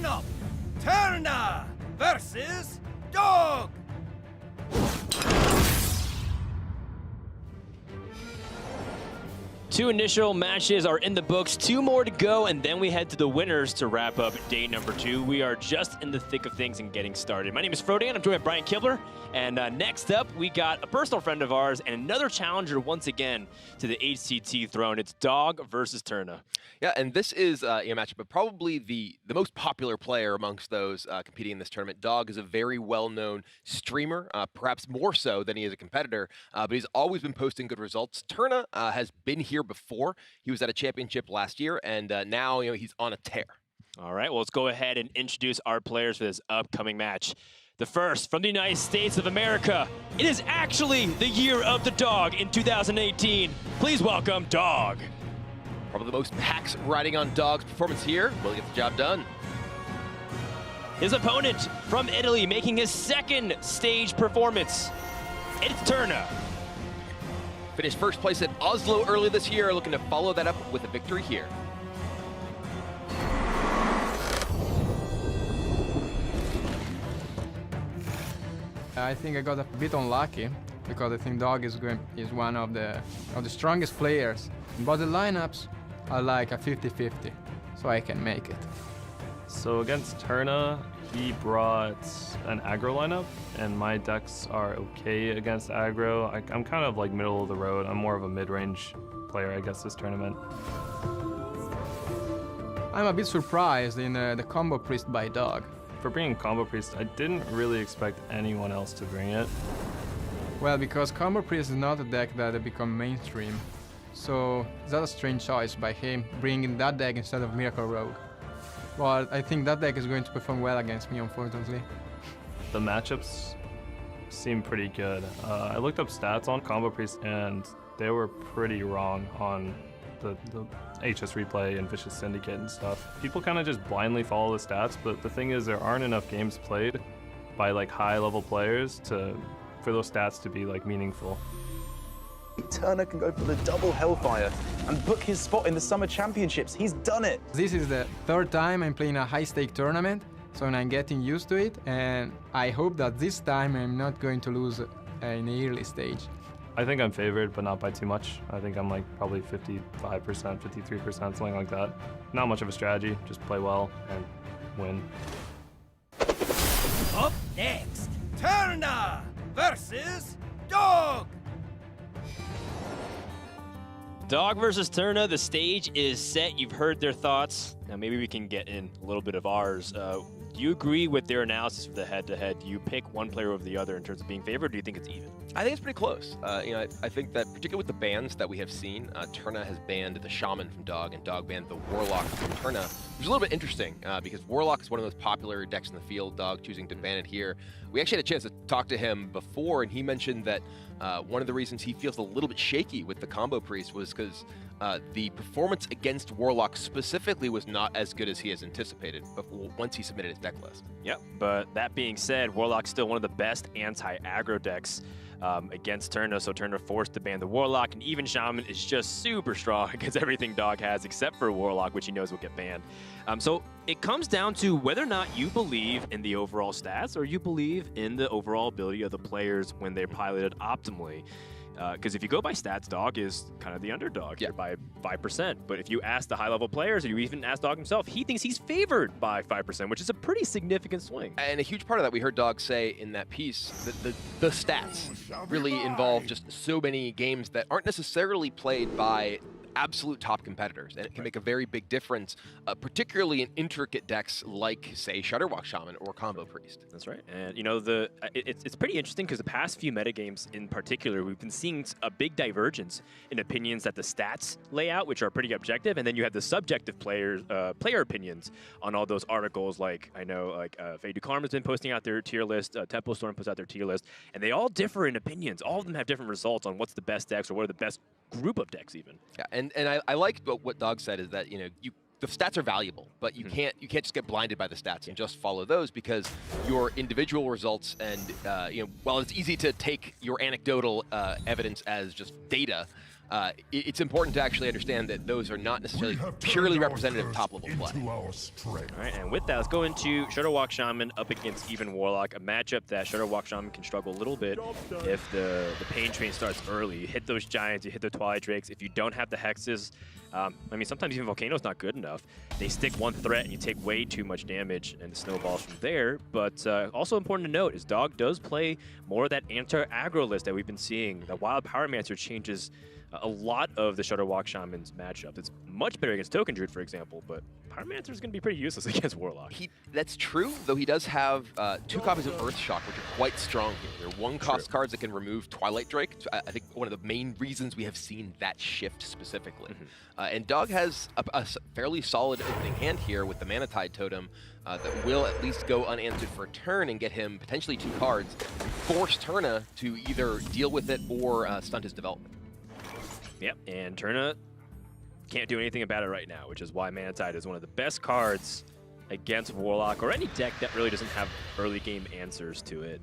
up, Turna versus Dog. Two initial matches are in the books, 2 more to go, and then we head to the winners to wrap up day number 2. We are just in the thick of things and getting started. My name is Frodan, I'm joined by Brian Kibler, and next up we got a personal friend of ours and another challenger once again to the HCT throne. It's Dog versus Turna. Yeah, and this is a matchup, but probably the most popular player amongst those competing in this tournament. Dog is a very well-known streamer, perhaps more so than he is a competitor, but he's always been posting good results. Turna has been here before. He was at a championship last year, and now he's on a tear. All right, well, let's go ahead and introduce our players for this upcoming match. The first from the United States of America. It is actually the year of the dog in 2018. Please welcome Dog. Probably the most packs riding on Dog's performance here. Will he get the job done? His opponent from Italy making his second stage performance. It's Turna. Finished first place at Oslo early this year, looking to follow that up with a victory here. I think I got a bit unlucky because I think Dog is one of the strongest players. But the lineups are like a 50-50, so I can make it. So against Turna, he brought an aggro lineup, and my decks are okay against aggro. I'm kind of like middle of the road. I'm more of a mid-range player, I guess, this tournament. I'm a bit surprised in the combo priest by Dog. For being combo priest, I didn't really expect anyone else to bring it. Well, because combo priest is not a deck that has become mainstream, so that's a strange choice by him bringing that deck instead of Miracle Rogue. But I think that deck is going to perform well against me, unfortunately. The matchups seem pretty good. I looked up stats on Combo Priest, and they were pretty wrong on the HS Replay and Vicious Syndicate and stuff. People kind of just blindly follow the stats, but the thing is there aren't enough games played by like high-level players for those stats to be like meaningful. Turna can go for the double Hellfire and book his spot in the Summer Championships. He's done it. This is the third time I'm playing a high-stake tournament, so I'm getting used to it, and I hope that this time I'm not going to lose in the early stage. I think I'm favored, but not by too much. I think I'm like probably 55%, 53%, something like that. Not much of a strategy, just play well and win. Up next, Turna versus Dog. Dog versus Turna, the stage is set. You've heard their thoughts. Now maybe we can get in a little bit of ours. Do you agree with their analysis for the head-to-head? Do you pick one player over the other in terms of being favored, or do you think it's even? I think it's pretty close. I think that particularly with the bans that we have seen, Turna has banned the Shaman from Dog, and Dog banned the Warlock from Turna, which is a little bit interesting because Warlock is one of those popular decks in the field, Dog choosing to ban it here. We actually had a chance to talk to him before, and he mentioned that one of the reasons he feels a little bit shaky with the Combo Priest was because the performance against Warlock specifically was not as good as he has anticipated once he submitted his deck list. Yep, but that being said, Warlock's still one of the best anti-aggro decks against Turna, so Turna forced to ban the Warlock, and even Shaman is just super strong against everything Dog has except for Warlock, which he knows will get banned. So it comes down to whether or not you believe in the overall stats or you believe in the overall ability of the players when they're piloted optimally. Because if you go by stats, Dog is kind of the underdog here by 5%. But if you ask the high-level players, or you even ask Dog himself, he thinks he's favored by 5%, which is a pretty significant swing. And a huge part of that we heard Dog say in that piece, that the stats really involve just so many games that aren't necessarily played by absolute top competitors, and it can make a very big difference, particularly in intricate decks like, say, Shudderwalk Shaman or Combo Priest. That's right, and you know it's pretty interesting because the past few metagames in particular, we've been seeing a big divergence in opinions that the stats lay out, which are pretty objective, and then you have the subjective player opinions on all those articles. Like I know, like Faye Dukarma's been posting out their tier list, Tempo Storm puts out their tier list, and they all differ in opinions. All of them have different results on what's the best decks or what are the best group of decks even. Yeah, and I like what Dog said is that the stats are valuable, but you can't just get blinded by the stats and just follow those, because your individual results and while it's easy to take your anecdotal evidence as just data, it's important to actually understand that those are not necessarily purely representative top-level play. All right, and with that, let's go into Shutterwalk Shaman up against Even Warlock, a matchup that Shutterwalk Shaman can struggle a little bit if the Pain Train starts early. You hit those Giants, you hit the Twilight Drakes. If you don't have the Hexes, I mean, sometimes even Volcano's not good enough. They stick one threat and you take way too much damage and it snowballs from there. But also important to note is Dog does play more of that anti-aggro list that we've been seeing. The Wild Pyromancer changes a lot of the Shutterwalk Shaman's matchup. It's much better against Token Druid, for example, but Pyromancer is going to be pretty useless against Warlock. That's true, though he does have 2 copies of Earthshock, which are quite strong here. They're 1-cost cards that can remove Twilight Drake. I think one of the main reasons we have seen that shift specifically. And Dog has a fairly solid opening hand here with the Mana Tide Totem that will at least go unanswered for a turn and get him potentially 2 cards and force Turna to either deal with it or stunt his development. Yep, and Turna can't do anything about it right now, which is why Mana Tide is one of the best cards against Warlock or any deck that really doesn't have early game answers to it.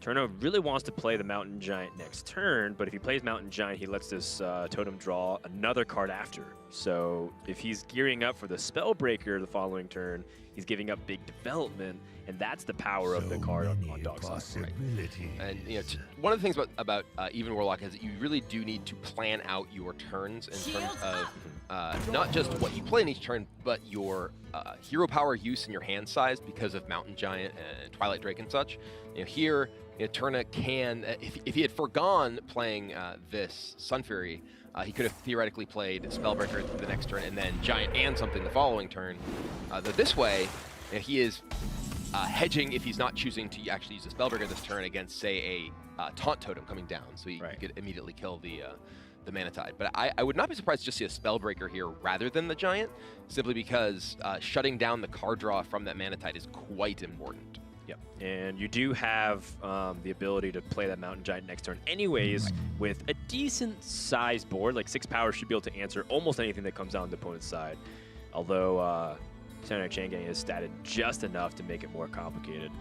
Turna really wants to play the Mountain Giant next turn, but if he plays Mountain Giant, he lets this Totem draw another card after. So if he's gearing up for the Spellbreaker the following turn, he's giving up big development, and that's the power of the card on Dog's side. And one of the things about Even Warlock is that you really do need to plan out your turns in terms of not just what you play in each turn, but your hero power use and your hand size because of Mountain Giant and Twilight Drake and such. Here, Turna can, if he had forgone playing this Sun Fury, he could have theoretically played Spellbreaker the next turn and then Giant and something the following turn. Though this way, he is hedging if he's not choosing to actually use the Spellbreaker this turn against, say, a Taunt Totem coming down, so he could immediately kill the Mana Tide. But I would not be surprised to just see a Spellbreaker here rather than the Giant, simply because shutting down the card draw from that Mana Tide is quite important. Yep, and you do have the ability to play that Mountain Giant next turn anyways with a decent-sized board. Like 6 power should be able to answer almost anything that comes out on the opponent's side. Although Senator Changang is statted just enough to make it more complicated.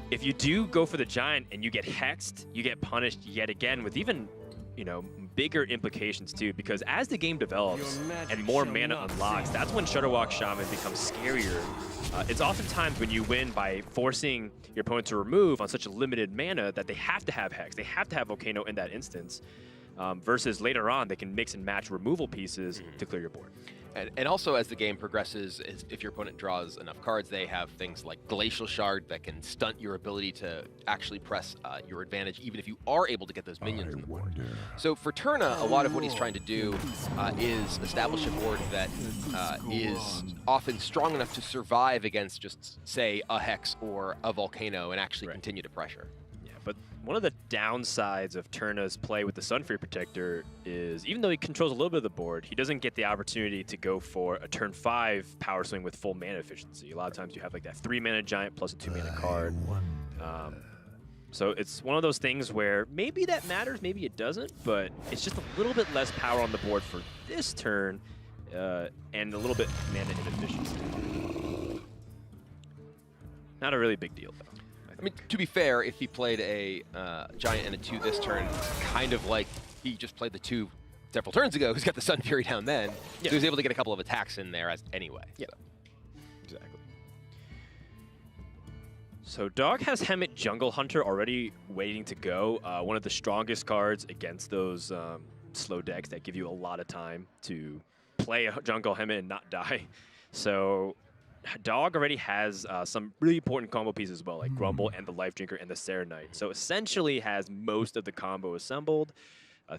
If you do go for the Giant and you get hexed, you get punished yet again with even, bigger implications too, because as the game develops and more mana unlocks, that's when Shutterwalk Shaman becomes scarier. It's oftentimes when you win by forcing your opponent to remove on such a limited mana that they have to have Hex, they have to have Volcano in that instance, versus later on they can mix and match removal pieces to clear your board. And also, as the game progresses, if your opponent draws enough cards, they have things like Glacial Shard that can stunt your ability to actually press your advantage, even if you are able to get those minions in the board. So for Turna, a lot of what he's trying to do is establish a board that is often strong enough to survive against just, say, a Hex or a Volcano and actually continue to pressure. But one of the downsides of Turna's play with the Sunfury Protector is, even though he controls a little bit of the board, he doesn't get the opportunity to go for a turn 5 power swing with full mana efficiency. A lot of times you have like that 3-mana Giant plus a 2-mana card. So it's one of those things where maybe that matters, maybe it doesn't, but it's just a little bit less power on the board for this turn and a little bit mana inefficiency. Not a really big deal, though. I mean, to be fair, if he played a Giant and a 2 this turn, kind of like he just played the 2 several turns ago, who's got the Sun Fury down then, so he was able to get a couple of attacks in there anyway. Yeah, exactly. So Dog has Hemet Jungle Hunter already waiting to go. One of the strongest cards against those slow decks that give you a lot of time to play a Jungle Hemet and not die. So Dog already has some really important combo pieces as well, like Grumble and the Life Drinker and the Serenite. So essentially has most of the combo assembled.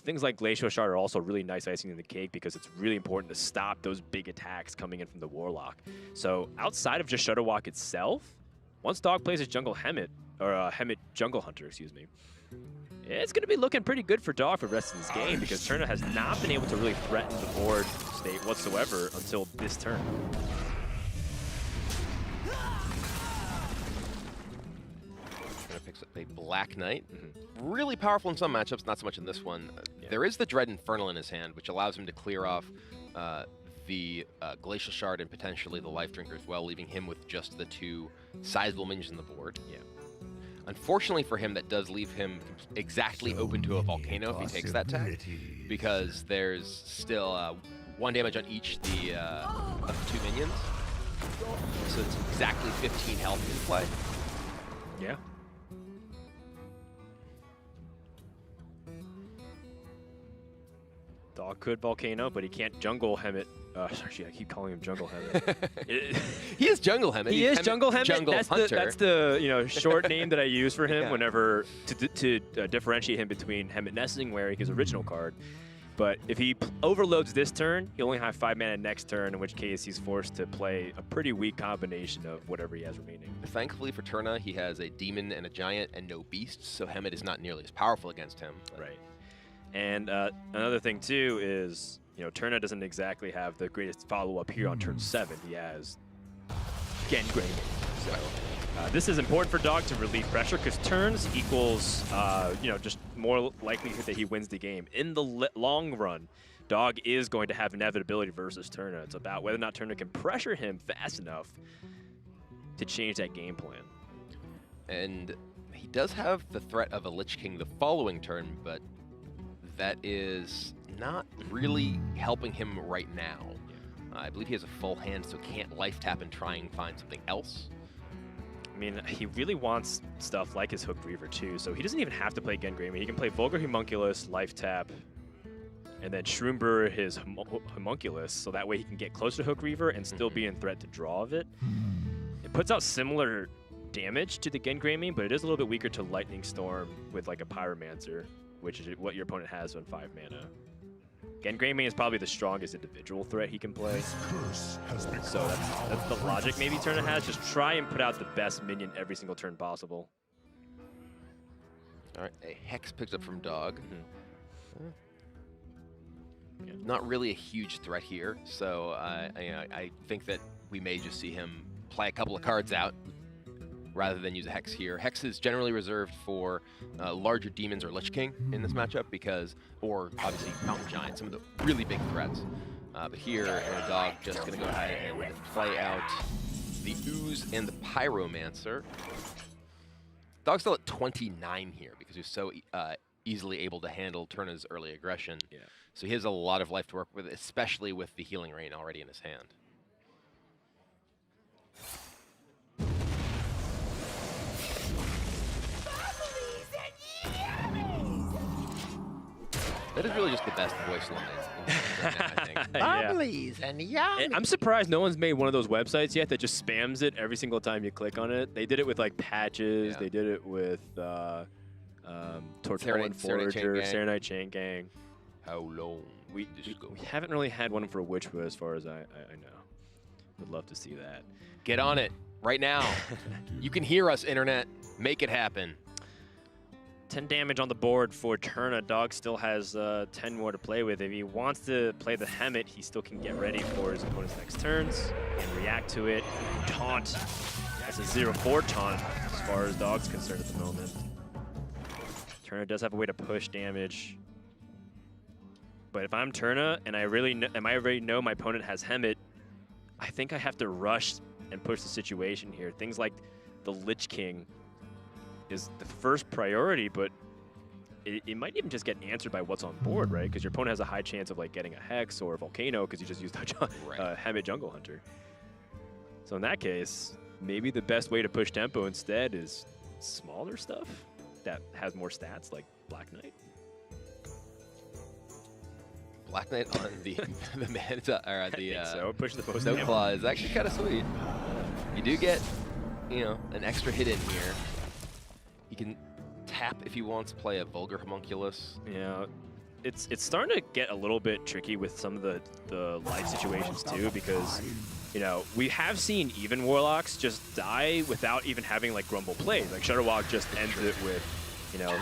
Things like Glacial Shard are also really nice icing in the cake because it's really important to stop those big attacks coming in from the Warlock. So outside of just Shutterwalk itself, once Dog plays his Jungle Hemet, or Hemet Jungle Hunter, excuse me, it's going to be looking pretty good for Dog for the rest of this game because Turna has not been able to really threaten the board state whatsoever until this turn. Picks up a Black Knight. Really powerful in some matchups, not so much in this one. There is the Dread Infernal in his hand, which allows him to clear off the Glacial Shard and potentially the Life Drinker as well, leaving him with just the 2 sizable minions on the board. Unfortunately for him, that does leave him exactly open to a Volcano if he takes that tag, because there's still 1 damage on each of the 2 minions. So it's exactly 15 health in play. Yeah. Dog could Volcano, but he can't jungle Hemet. Sorry, I keep calling him Jungle Hemet. He is Jungle Hemet. He is Jungle Hemet. Jungle Hunter. That's the short name that I use for him whenever to differentiate him between Hemet Nestlingware, his original card. But if he overloads this turn, he'll only have 5 mana next turn, in which case he's forced to play a pretty weak combination of whatever he has remaining. Thankfully for Turna, he has a Demon and a Giant and no Beasts, so Hemet is not nearly as powerful against him. Right. And another thing, too, is, Turna doesn't exactly have the greatest follow-up here on turn 7. He has Gengraming. So this is important for Dog to relieve pressure, because turns equals, just more likelihood that he wins the game. In the long run, Dog is going to have inevitability versus Turna. It's about whether or not Turna can pressure him fast enough to change that game plan. And he does have the threat of a Lich King the following turn, but that is not really helping him right now. I believe he has a full hand, so can't life tap and try and find something else. I mean, he really wants stuff like his Hook Reaver too, so he doesn't even have to play Gengraming. He can play Vulgar Homunculus, life tap, and then Shroom Brewer his Homunculus, so that way he can get close to Hook Reaver and still be in threat to draw of it. It puts out similar damage to the Gengraming, but it is a little bit weaker to Lightning Storm with like a Pyromancer, which is what your opponent has on 5 mana. Gengraming is probably the strongest individual threat he can play. So that's the logic maybe Turna has. Just try and put out the best minion every single turn possible. All right, a Hex picked up from Dog. Not really a huge threat here, so I think that we may just see him play a couple of cards out rather than use a Hex here. Hex is generally reserved for larger demons or Lich King in this matchup or obviously Mountain Giant, some of the really big threats. But here, Dog just going to go ahead and play out the Ooze and the Pyromancer. Dog's still at 29 here because he's so easily able to handle Turna's early aggression. Yeah. So he has a lot of life to work with, especially with the Healing Rain already in his hand. That is really just the best voice line right now, I think. Bubblies and yummy. I'm surprised no one's made one of those websites yet that just spams it every single time you click on it. They did it with like patches. Yeah. They did it with Tortilla and Forager, Serenite Chain Gang. How long? We haven't really had one for Witchwood as far as I know. Would love to see that. Get on it right now. You can hear us, Internet. Make it happen. 10 damage on the board for Turna. Dog still has 10 more to play with. If he wants to play the Hemet, he still can get ready for his opponent's next turns and react to it. Taunt. That's a 0-4 taunt as far as Dog's concerned at the moment. Turna does have a way to push damage. But if I'm Turna and I already know my opponent has Hemet, I think I have to rush and push the situation here. Things like the Lich King is the first priority, but it might even just get answered by what's on board, right? Because your opponent has a high chance of like getting a Hex or a Volcano because you just used a Hemet Jungle Hunter. So in that case, maybe the best way to push tempo instead is smaller stuff that has more stats, like Black Knight. Black Knight on the Manta, or the so push the post. Snowclaw is actually kind of sweet. You do get, an extra hit in here. He can tap if he wants to play a Vulgar Homunculus. Yeah, it's starting to get a little bit tricky with some of the life situations too, because we have seen even Warlocks just die without even having like Grumble plays. Like Shudderwock just ends it with,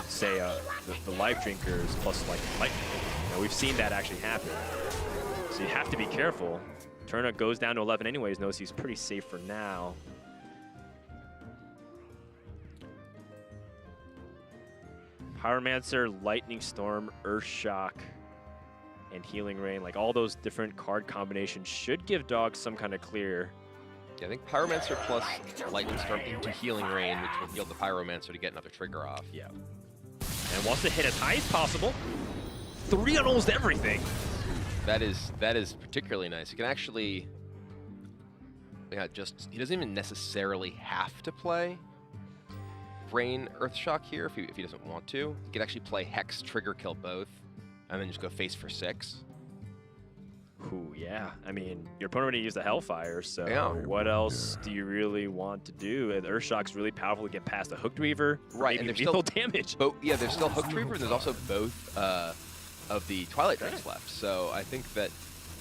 say the Life Drinkers plus like Lightning. We've seen that actually happen. So you have to be careful. Turna goes down to 11 anyways, knows he's pretty safe for now. Pyromancer, Lightning Storm, Earth Shock, and Healing Rain, like all those different card combinations should give Dog some kind of clear. Yeah, I think Pyromancer plus Lightning Storm into Healing Rain, which will heal the Pyromancer to get another trigger off. Yeah. And wants to hit as high as possible. 3 on almost everything. That is particularly nice. He can actually, yeah, he doesn't even necessarily have to play Rain Earthshock here if he doesn't want to. He could actually play Hex, trigger, kill both, and then just go face for 6. Ooh, yeah. I mean, your opponent already used the Hellfire, so Yeah. what else do you really want to do? And Earthshock's really powerful to get past the Hooked Reaver. Right, maybe and there's lethal still damage. Yeah, there's still Hooked Reaver, and there's also both of the Twilight Drakes left. So I think that,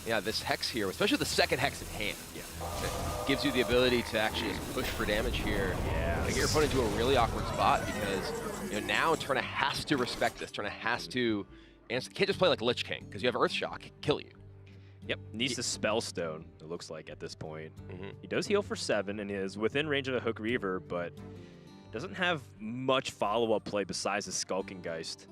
yeah, this Hex here, especially the second Hex in hand, it gives you the ability to actually just push for damage here. Yeah. Get your opponent into a really awkward spot because now Turna has to respect this. Turna has to, and can't just play like Lich King because you have Earthshock kill you. Yep, needs to Spellstone, it looks like, at this point. He does heal for 7 and is within range of a Hook Reaver, but doesn't have much follow-up play besides the Skulking Geist.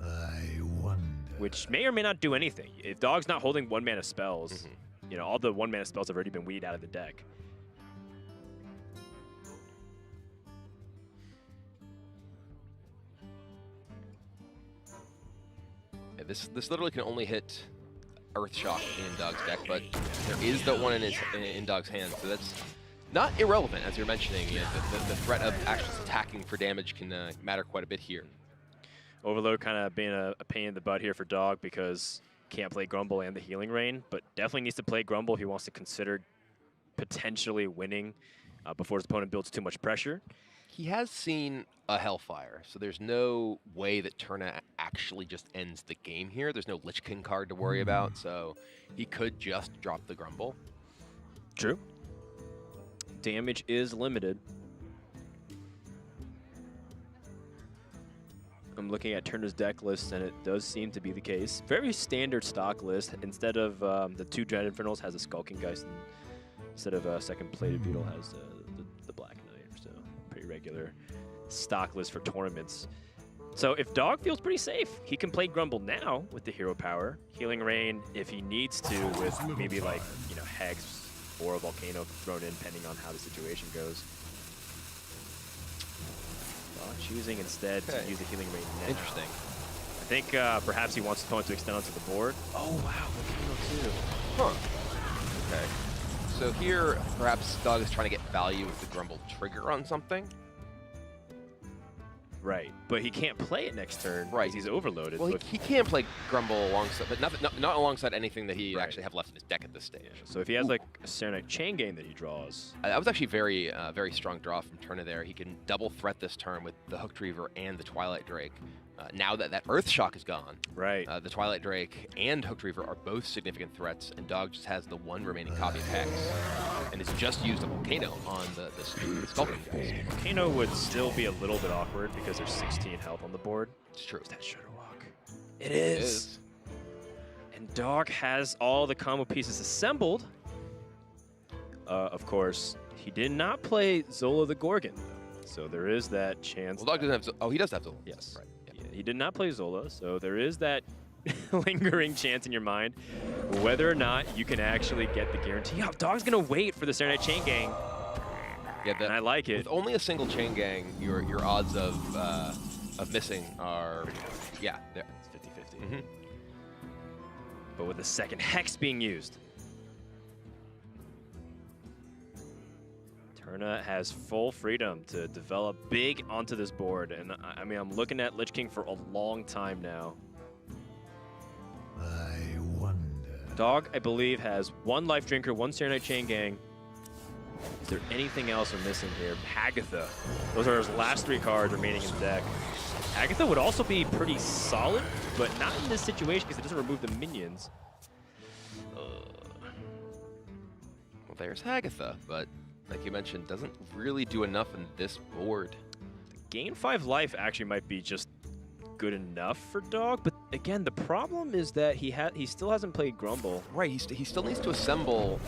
I wonder. Which may or may not do anything. If Dog's not holding 1-mana spells, all the 1-mana spells have already been weeded out of the deck. This literally can only hit Earthshock in Dog's deck, but there is that one in Dog's hand, so that's not irrelevant, as you're mentioning. The threat of actually attacking for damage can matter quite a bit here. Overload kind of being a pain in the butt here for Dog because can't play Grumble and the Healing Rain, but definitely needs to play Grumble if he wants to consider potentially winning before his opponent builds too much pressure. He has seen a Hellfire, so there's no way that Turna actually just ends the game here. There's no Lich King card to worry about, so he could just drop the Grumble. True. Damage is limited. I'm looking at Turner's deck list, and it does seem to be the case. Very standard stock list. Instead of the 2 Dread Infernals, has a Skulking Geist, and instead of a second Plated Beetle, has the Black Knight. So pretty regular stock list for tournaments. So if Dog feels pretty safe, he can play Grumble now with the hero power. Healing Rain if he needs to, with maybe like Hex or a Volcano thrown in, depending on how the situation goes. Choosing instead to use the Healing Rain now. Interesting. I think perhaps he wants his opponent to extend onto the board. Oh wow, Volcano too. Huh. Okay. So here, perhaps Dog is trying to get value with the Grumble trigger on something. Right, but he can't play it next turn. Right, because he's overloaded. Well, he can play Grumble alongside, but not alongside anything that he actually have left in his deck at this stage. Yeah. So if he has like a Serenite Chain Gang that he draws, that was actually very strong draw from Turna there. He can double threat this turn with the Hooked Reaver and the Twilight Drake. Now that Earthshock is gone, right? The Twilight Drake and Hooked Reaver are both significant threats, and Dog just has the 1 remaining copy of Hex, and has just used a Volcano on the Skulking Geist. Volcano would still be a little bit awkward because there's 16 health on the board. It's true. Is that Shudderwalk? It is. And Dog has all the combo pieces assembled. Of course, he did not play Zola the Gorgon, though, so there is that chance. Well, Dog doesn't have. Oh, he does have Zola. Yes. Right. Yeah, he did not play Zola, so there is that lingering chance in your mind whether or not you can actually get the guarantee. Oh, Dog's gonna wait for the Serenite Chain Gang. Yeah, and I like it. With only a single Chain Gang, your odds of missing are, yeah, there. It's 50-50. But with the second Hex being used, Turna has full freedom to develop big onto this board. And I mean, I'm looking at Lich King for a long time now. I wonder. Dog, I believe, has 1 Life Drinker, 1 Serenite Chain Gang. Is there anything else we're missing here? Hagatha. Those are his last 3 cards remaining in the deck. Hagatha would also be pretty solid, but not in this situation because it doesn't remove the minions. Well, there's Hagatha, but like you mentioned, doesn't really do enough in this board. Gain 5 life actually might be just good enough for Dog, but again, the problem is that he still hasn't played Grumble. Right, he still needs to assemble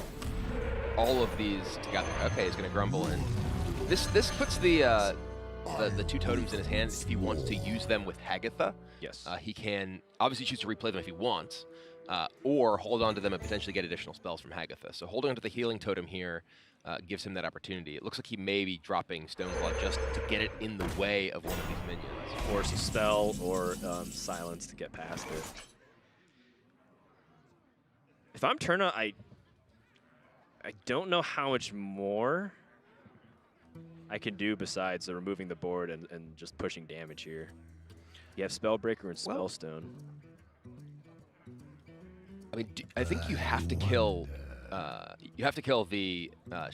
all of these together. Okay, he's gonna Grumble, and this puts the 2 totems in his hands if he wants to use them with Hagatha. Yes. He can obviously choose to replay them if he wants, or hold on to them and potentially get additional spells from Hagatha. So holding onto the healing totem here gives him that opportunity. It looks like he may be dropping Stoneclaw just to get it in the way of one of these minions. Force a spell or silence to get past it. If I'm Turna, I don't know how much more I can do besides removing the board and just pushing damage here. You have Spellbreaker and Spellstone. I mean, I think you have to kill. You have to kill the. I'm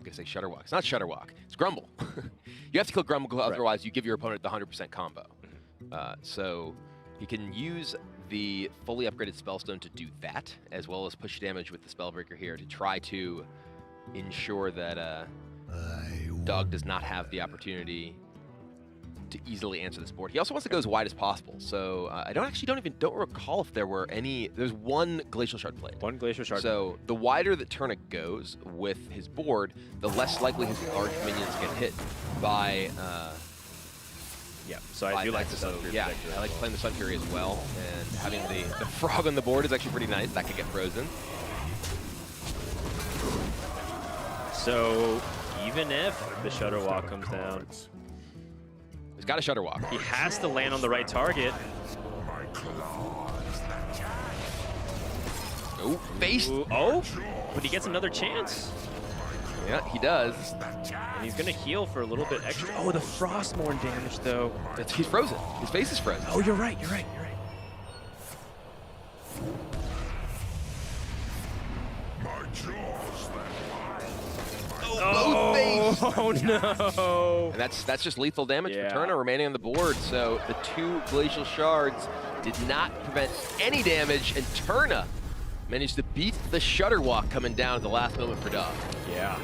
gonna say Shudderwalk. It's not Shudderwalk. It's Grumble. You have to kill Grumble, otherwise you give your opponent the 100% combo. So you can use the fully upgraded Spellstone to do that, as well as push damage with the Spellbreaker here to try to ensure that Dog does not have the opportunity to easily answer this board. He also wants to go as wide as possible. So I don't recall if there were any. There's one Glacial Shard played. One Glacial Shard. So the wider that Turna goes with his board, the less likely his large minions get hit by. Yeah. So I do like the Sun Fury. Yeah, I like playing the Sun Fury as well, and having the frog on the board is actually pretty nice. That could get frozen. So even if the Shudderwalk comes down, he's got a Shudderwalk. He has to land on the right target. Oh, face. Oh, but he gets another chance. Yeah, he does. And he's going to heal for a little bit extra. Oh, the Frostmourne damage, though. He's frozen. His face is frozen. Oh, you're right. You're right. You're right. Oh no! And that's just lethal damage for Turna remaining on the board. So the two Glacial Shards did not prevent any damage, and Turna managed to beat the Shudderwalk coming down at the last moment for Dog. Yeah,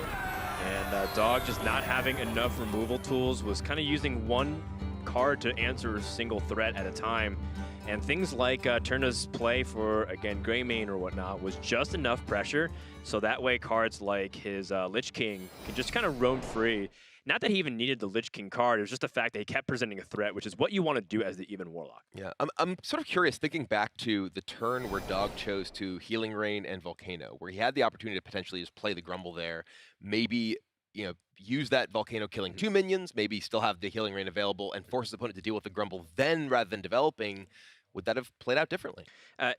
and Dog just not having enough removal tools, was kind of using one card to answer a single threat at a time. And things like Turna's play for, again, Greymane or whatnot was just enough pressure, so that way cards like his Lich King can just kind of roam free. Not that he even needed the Lich King card, it was just the fact that he kept presenting a threat, which is what you want to do as the even Warlock. Yeah, I'm sort of curious, thinking back to the turn where Dog chose to Healing Rain and Volcano, where he had the opportunity to potentially just play the Grumble there, maybe use that Volcano killing two minions, maybe still have the Healing Rain available and force his opponent to deal with the Grumble then rather than developing. Would that have played out differently?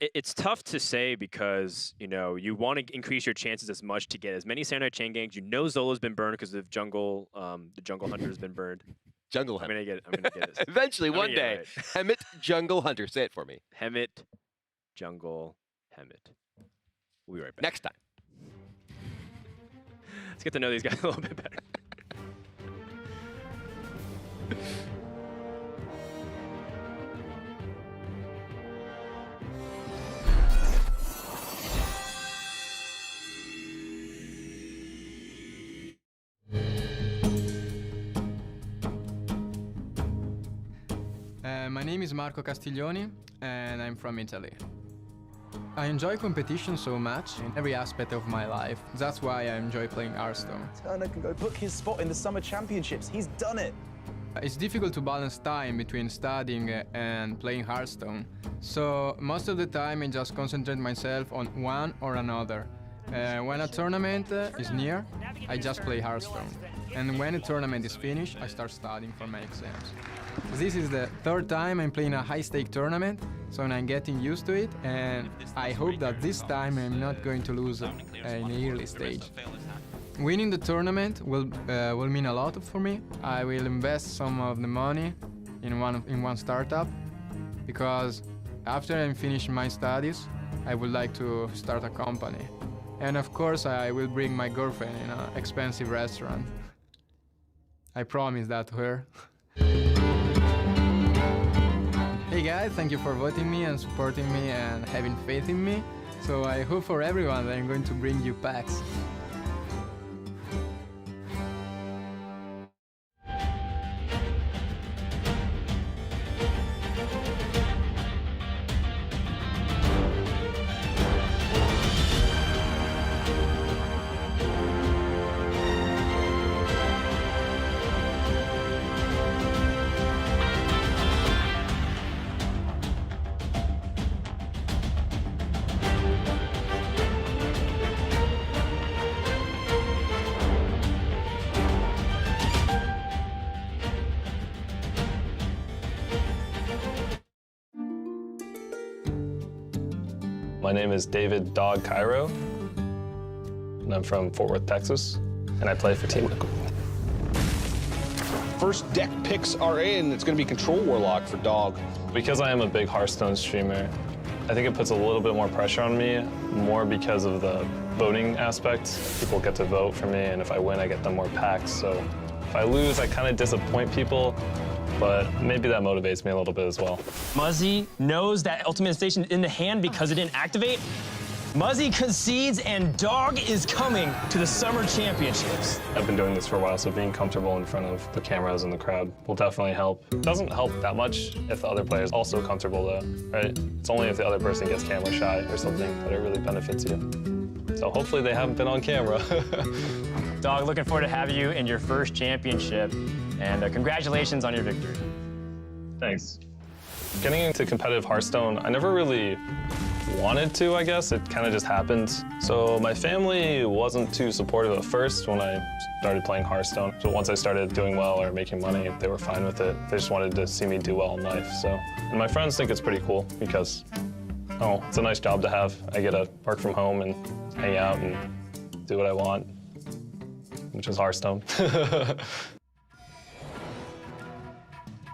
It's tough to say because, you want to increase your chances as much to get as many Samurai Chain Gangs. Zolo's been burned because of Jungle, the Jungle Hunter has been burned. Jungle Hunter. I'm gonna get it. Eventually, one day. Right. Hemet Jungle Hunter. Say it for me. Hemet Jungle Hemet. We'll be right back. Next time. Let's get to know these guys a little bit better. My name is Marco Castiglioni, and I'm from Italy. I enjoy competition so much in every aspect of my life. That's why I enjoy playing Hearthstone. Turna can go book his spot in the Summer Championships. He's done it. It's difficult to balance time between studying and playing Hearthstone. So most of the time I just concentrate myself on one or another. When a tournament is near, I just play Hearthstone. And when a tournament is finished, I start studying for my exams. This is the third time I'm playing a high-stake tournament, so I'm getting used to it, and I hope that this time I'm not going to lose in the early stage. Winning the tournament will mean a lot for me. I will invest some of the money in one startup, because after I'm finished my studies, I would like to start a company. And of course, I will bring my girlfriend in an expensive restaurant. I promise that to her. Hey guys, thank you for voting me and supporting me and having faith in me. So I hope for everyone that I'm going to bring you packs. My name is David Dog Cairo, and I'm from Fort Worth, Texas, and I play for Team Liquid. First deck picks are in. It's going to be Control Warlock for Dog. Because I am a big Hearthstone streamer, I think it puts a little bit more pressure on me, more because of the voting aspect. People get to vote for me, and if I win, I get them more packs. So if I lose, I kind of disappoint people, but maybe that motivates me a little bit as well. Muzzy knows that Ultimate Station in the hand because it didn't activate. Muzzy concedes, and Dog is coming to the Summer Championships. I've been doing this for a while, so being comfortable in front of the cameras and the crowd will definitely help. It doesn't help that much if the other player is also comfortable, though, right? It's only if the other person gets camera shy or something that it really benefits you. So hopefully they haven't been on camera. Dog, looking forward to having you in your first championship, and congratulations on your victory. Thanks. Getting into competitive Hearthstone, I never really wanted to, I guess. It kind of just happened. So my family wasn't too supportive at first when I started playing Hearthstone. So once I started doing well or making money, they were fine with it. They just wanted to see me do well in life. And my friends think it's pretty cool because, oh, it's a nice job to have. I get to work from home and hang out and do what I want, which is Hearthstone.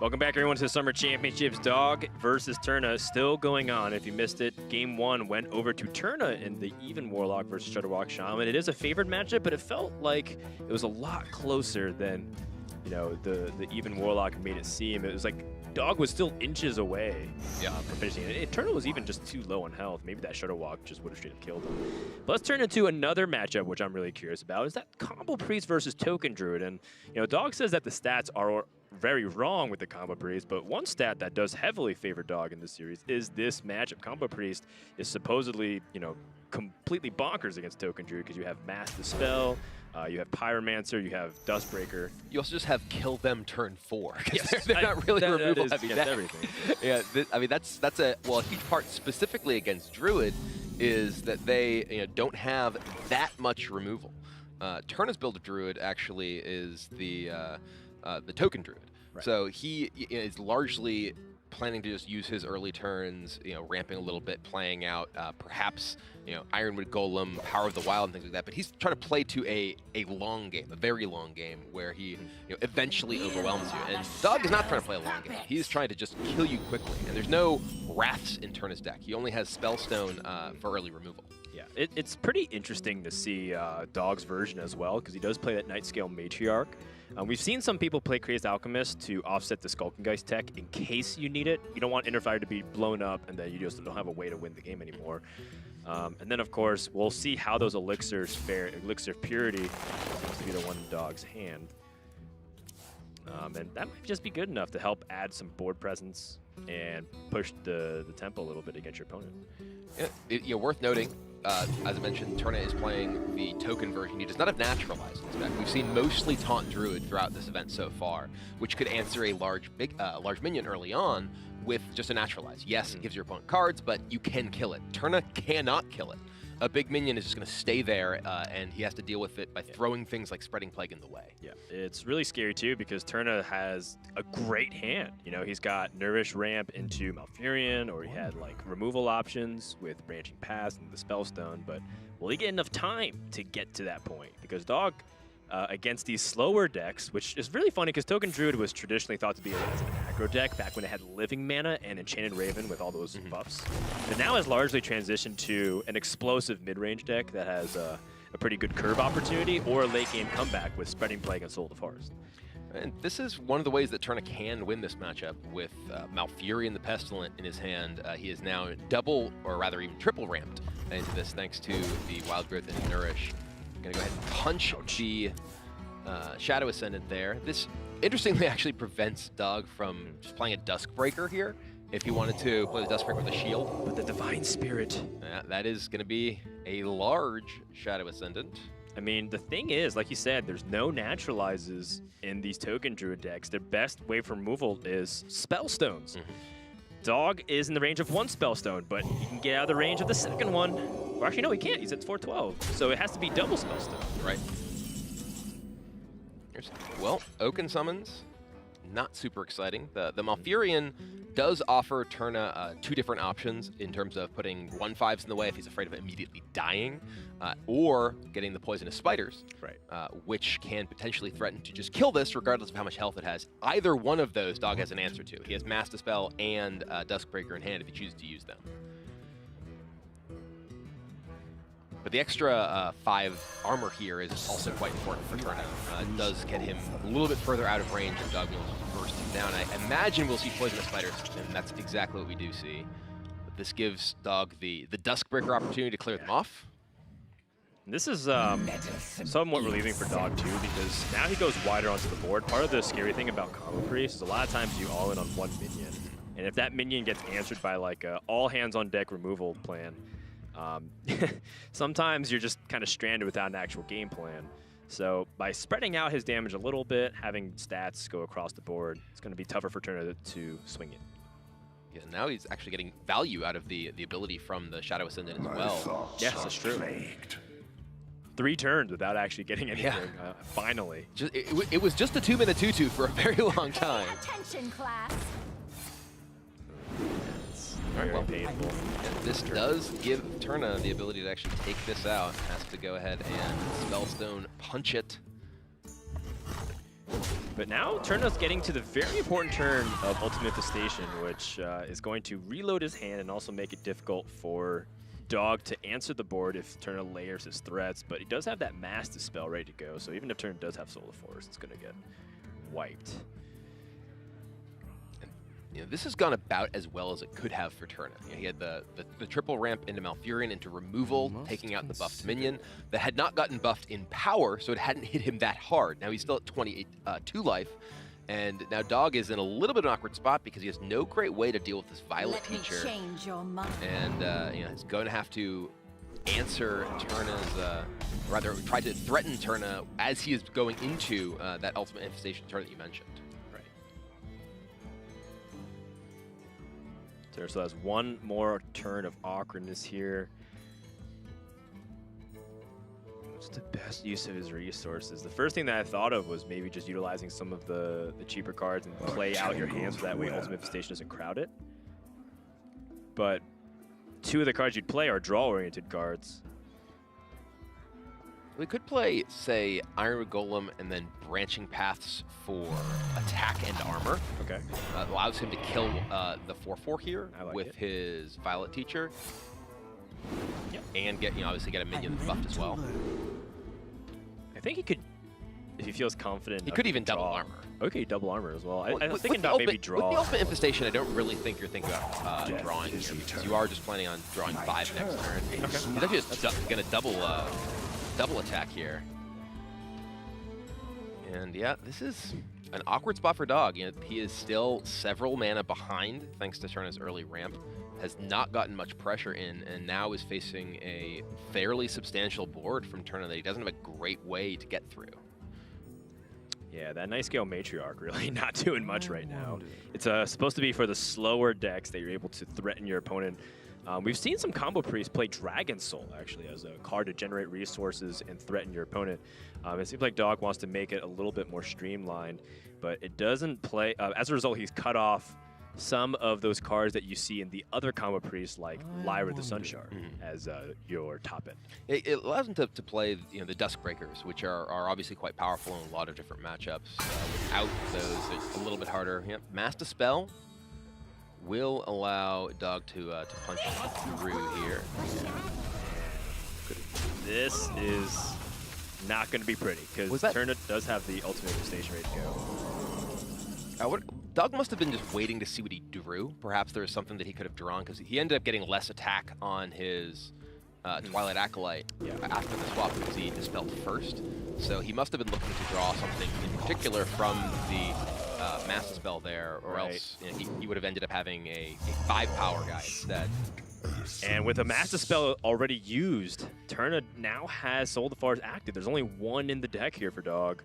Welcome back, everyone, to the Summer Championships. Dog versus Turna still going on. If you missed it, Game 1 went over to Turna in the even Warlock versus Shutterwalk Shaman. It is a favored matchup, but it felt like it was a lot closer than, you know, the even Warlock made it seem. It was like Dog was still inches away from finishing it. Turna was even just too low on health. Maybe that Shutterwalk just would have straight up killed him. But let's turn into another matchup, which I'm really curious about, is that Combo Priest versus Token Druid. And, you know, Dog says that the stats are very wrong with the Combo Priest, but one stat that does heavily favor Dog in this series is this matchup. Combo Priest is supposedly, you know, completely bonkers against Token Druid because you have Mass Dispel, you have Pyromancer, you have Dustbreaker. You also just have Kill Them turn 4. Yes, they're not really removal that is heavy. against everything. Yeah, I mean that's a huge part specifically against Druid is that they don't have that much removal. Turna's build of Druid actually is the Token Druid. Right. So he is largely planning to just use his early turns, ramping a little bit, playing out perhaps, Ironwood Golem, Power of the Wild, and things like that. But he's trying to play to a long game, a very long game, where he eventually overwhelms you. And Dog is not trying to play a long game. He's trying to just kill you quickly. And there's no Wraths in Turna's deck. He only has Spellstone for early removal. Yeah, it's pretty interesting to see Dog's version as well, because he does play that Nightscale Matriarch. We've seen some people play Crazed Alchemist to offset the Skulkengeist tech in case you need it. You don't want Inner Fire to be blown up and then you just don't have a way to win the game anymore. And then, of course, we'll see how those elixirs fare. Elixir of Purity seems to be the one in Dog's hand. And that might just be good enough to help add some board presence and push the tempo a little bit against your opponent. Yeah, worth noting, as I mentioned, Turna is playing the token version. He does not have Naturalize in his deck. We've seen mostly Taunt Druid throughout this event so far, which could answer a large minion early on with just a Naturalize. Yes, it gives your opponent cards, but you can kill it. Turna cannot kill it. A big minion is just going to stay there, and he has to deal with it by throwing things like Spreading Plague in the way. Yeah, it's really scary, too, because Turna has a great hand. He's got Nourish Ramp into Malfurion, or he had, removal options with Branching Paths and the Spellstone, but will he get enough time to get to that point? Because Dog, against these slower decks, which is really funny because Token Druid was traditionally thought to be as an aggro deck back when it had Living Mana and Enchanted Raven with all those buffs. But now has largely transitioned to an explosive mid-range deck that has a pretty good curve opportunity or a late-game comeback with Spreading Plague and Soul of the Forest. And this is one of the ways that Turna can win this matchup with Malfurion the Pestilent in his hand. He is now double, or rather even triple ramped into this thanks to the Wild Growth and Nourish. Gonna go ahead and punch the Shadow Ascendant there. This, interestingly, actually prevents Dog from just playing a Duskbreaker here. If he wanted to play the Duskbreaker with a shield. But the Divine Spirit. That is gonna be a large Shadow Ascendant. I mean, the thing is, like you said, there's no naturalizes in these Token Druid decks. Their best way for removal is Spellstones. Dog is in the range of one Spellstone, but he can get out of the range of the second one. Or actually, no, he can't. He's at 412. So it has to be double Spellstone. Right. Well, Oaken summons. not super exciting. The Malfurion does offer Turna 2 different options in terms of putting 1/5s in the way if he's afraid of immediately dying, or getting the poisonous spiders, which can potentially threaten to just kill this regardless of how much health it has. Either one of those, Dog has an answer to. He has Mass Dispel and Duskbreaker in hand if he chooses to use them. But the extra 5 armor here is also quite important for Turna. It does get him a little bit further out of range of Dog Mule's first down. I imagine we'll see Poisonous Spiders, and that's exactly what we do see. But this gives Dog the Duskbreaker opportunity to clear them off. This is somewhat relieving for Dog too, because now he goes wider onto the board. Part of the scary thing about Combo Priest is a lot of times you all in on one minion. And if that minion gets answered by like a all hands on deck removal plan, sometimes you're just kind of stranded without an actual game plan. So by spreading out his damage a little bit, having stats go across the board, it's going to be tougher for Turna to swing it. Yeah, now he's actually getting value out of the ability from the Shadow Ascendant as well. Yes, that's true. 3 turns without actually getting anything, finally. It was just a 2-minute 2-2 for a very long time. Attention, class. Very painful. And this does give Turna the ability to actually take this out. Has to go ahead and Spellstone punch it. But now Turna's getting to the very important turn of Ultimate Infestation, which is going to reload his hand and also make it difficult for Dog to answer the board if Turna layers his threats. But he does have that Mass Dispel ready to go, so even if Turna does have Solar Force, it's going to get wiped. You know, this has gone about as well as it could have for Turna. You know, he had the triple ramp into Malfurion, into removal, taking out the buffed minion that had not gotten buffed in power, so it hadn't hit him that hard. Now he's still at 22 life, and now Dog is in a little bit of an awkward spot because he has no great way to deal with this Violet Teacher. Change your mind. And you know, he's going to have to answer Turna's, rather try to threaten Turna as he is going into that Ultimate Infestation turn that you mentioned. So has one more turn of awkwardness here. What's the best use of his resources? The first thing that I thought of was maybe just utilizing some of the cheaper cards and play out your hands so that way Ultimate Infestation doesn't crowd it. But 2 of the cards you'd play are draw-oriented cards. We could play, say, Iron Golem and then Branching Paths for attack and armor. Okay. Allows him to kill the 4/4 here with his Violet Teacher. Yep. And get, obviously get a minion buffed as well. I think he could, if he feels confident. He could even double armor. Okay, double armor as well. I was with thinking about maybe draw. With the Ultimate Infestation, I don't really think you're thinking about drawing here, because you are just planning on drawing 5 next turn. Okay. He's actually just going to double attack here. And yeah, this is an awkward spot for Dog. You know, he is still several mana behind thanks to Turna's early ramp. Has not gotten much pressure in, and now is facing a fairly substantial board from Turna that he doesn't have a great way to get through. Yeah, that Night Scale Matriarch really not doing much right now. It's supposed to be for the slower decks that you're able to threaten your opponent. We've seen some Combo Priests play Dragon Soul, actually, as a card to generate resources and threaten your opponent. It seems like Dog wants to make it a little bit more streamlined, but it doesn't play. As a result, he's cut off some of those cards that you see in the other Combo Priests, like Lyra the Sunshard, as your top end. It allows him to play the Duskbreakers, which are obviously quite powerful in a lot of different matchups. Without those, it's a little bit harder. Yep. Mass Dispel will allow Dog to punch through here. Yeah. This is not going to be pretty, because Turna does have the Ultimate Infestation ready to go. Dog must have been just waiting to see what he drew. Perhaps there was something that he could have drawn, because he ended up getting less attack on his Twilight Acolyte after the swap, because he dispelled first. So he must have been looking to draw something in particular from the Mass Dispel there, or else he would have ended up having a 5-power guy instead. And with a Mass Dispel already used, Turna now has Soul the Forest active. There's only 1 in the deck here for Dog.